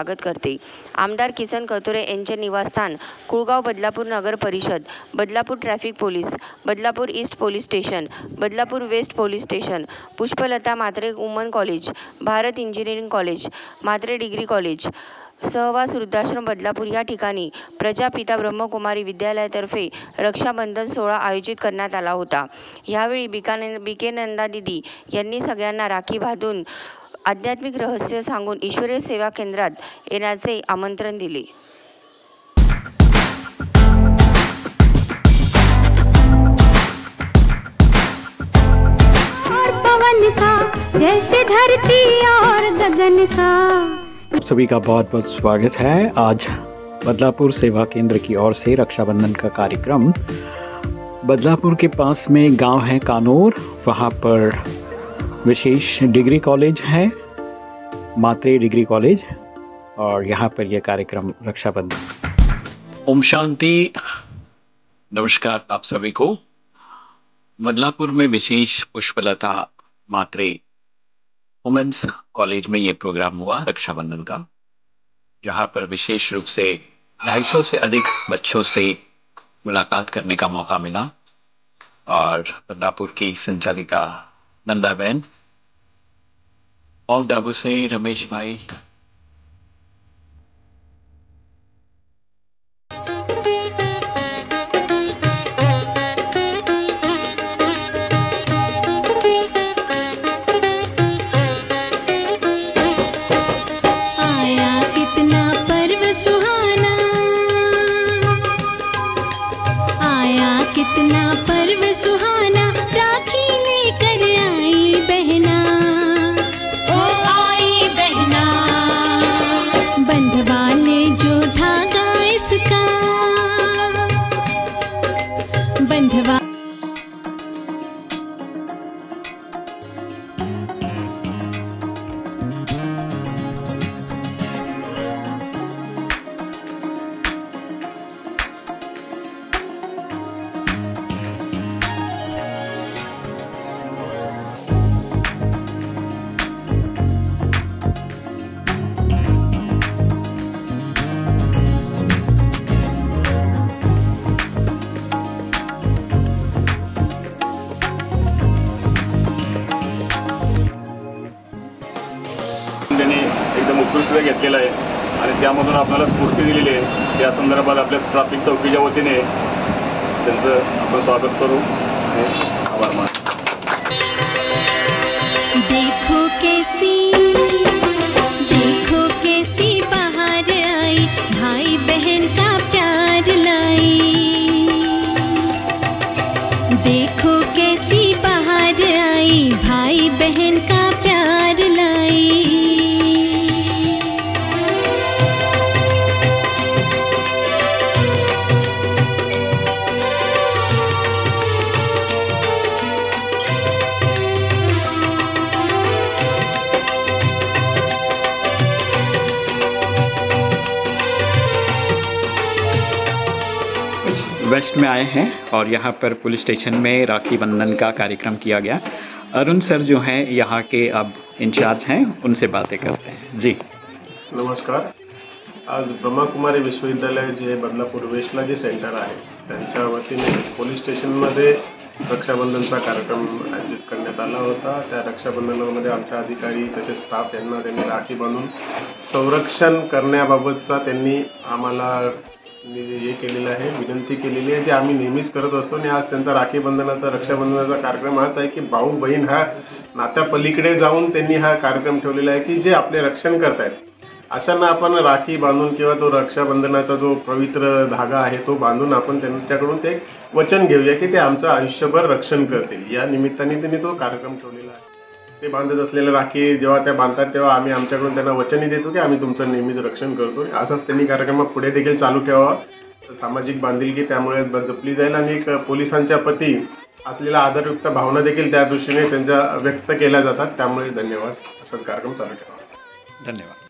स्वागत करते। आमदार किसन कथोरे यांचे निवासस्थान Kulgaon, Badlapur Nagar Parishad, Badlapur traffic police, Badlapur east police station, Badlapur west police station, Pushpalata Mhatre woman college, Bharat engineering college, Mhatre degree college, Sahvas Vriddhashram Badlapur या ठिकाणी प्रजापिता ब्रह्मकुमारी विद्यालयातर्फे रक्षाबंधन सोहळा आयोजित करण्यात आला होता। यावेळी बीके नंदा दिदी यांनी सगळ्यांना राखी बांधून आध्यात्मिक रहस्य सांगून ईश्वरीय सेवा केंद्रात येण्याचे आमंत्रण दिले। पवन का जैसे धरती और गगन का। सभी का बहुत बहुत स्वागत है। आज बदलापुर सेवा केंद्र की ओर से रक्षाबंधन का कार्यक्रम बदलापुर के पास में गांव है कानोर, वहां पर विशेष डिग्री कॉलेज है, मात्रे डिग्री कॉलेज, और यहाँ पर यह कार्यक्रम रक्षाबंधन। ओम शांति, नमस्कार आप सभी को। बदलापुर में विशेष पुष्पलता मात्रे वुमेन्स कॉलेज में ये प्रोग्राम हुआ रक्षाबंधन का, जहाँ पर विशेष रूप से 250 से अधिक बच्चों से मुलाकात करने का मौका मिला। और बदलापुर की संचालिका नंदा बहन, और डाबू से रमेश भाई, एकदम उत्कृष्ट घेतलेला आहे आणि त्यामधून आपल्याला स्फूर्ती दिलेली आहे। त्या संदर्भात आपल्या ट्रॅफिक चौकीच्या वतीने त्यांचं आपण स्वागत करू। आभार मानतो। देखो कैसी बहार आई, भाई बहन का प्यार लाई। देखो कैसी बहार आई, भाई बहन का प्यार लाई। वेस्ट में आए हैं और यहाँ पर पुलिस स्टेशन में राखी बंधन का कार्यक्रम किया गया। अरुण सर जो हैं यहाँ के अब इंचार्ज हैं, उनसे बातें करते हैं। जी नमस्कार। आज ब्रह्मकुमारी विश्वविद्यालय जे बदलापूर वेस्टला जे सेंटर आहे त्यांच्या वतीने पोलीस स्टेशनमध्ये रक्षाबंधनचा कार्यक्रम आयोजित करण्यात आला होता। त्या रक्षाबंधनामध्ये आमच्या अधिकारी तसेच स्टाफ यांना त्यांनी राखी बांधून संरक्षण करण्याबाबतचा त्यांनी आम्हाला हे केलेलं आहे, विनंती केलेली आहे, जे आम्ही नेहमीच करत असतो। आणि आज त्यांचा राखी बंधनाचा रक्षाबंधनाचा कार्यक्रम हाच आहे की भाऊ बहीण हा नात्या पलीकडे जाऊन त्यांनी हा कार्यक्रम ठेवलेला आहे की जे आपले रक्षण करतायत अशांना आपण राखी बांधून किंवा तो रक्षाबंधनाचा जो पवित्र धागा आहे तो बांधून आपण त्यांच्याकडून ते वचन घेऊया की ते आमचं आयुष्यभर रक्षण करतील। या निमित्ताने त्यांनी तो कार्यक्रम ठेवलेला आहे। ते बांधत असलेले राखी जेव्हा त्या बांधतात तेव्हा आम्ही आमच्याकडून त्यांना वचनही देतो की आम्ही तुमचं नेहमीच रक्षण करतो। असाच त्यांनी कार्यक्रम पुढे देखील चालू ठेवावा। सामाजिक बांधिलकी त्यामुळे जपली जाईल आणि एक पोलिसांच्या प्रती असलेला आदरयुक्त भावना देखील त्या दृष्टीने त्यांच्या व्यक्त केल्या जातात। त्यामुळे धन्यवाद। असाच कार्यक्रम चालू ठेवा। धन्यवाद।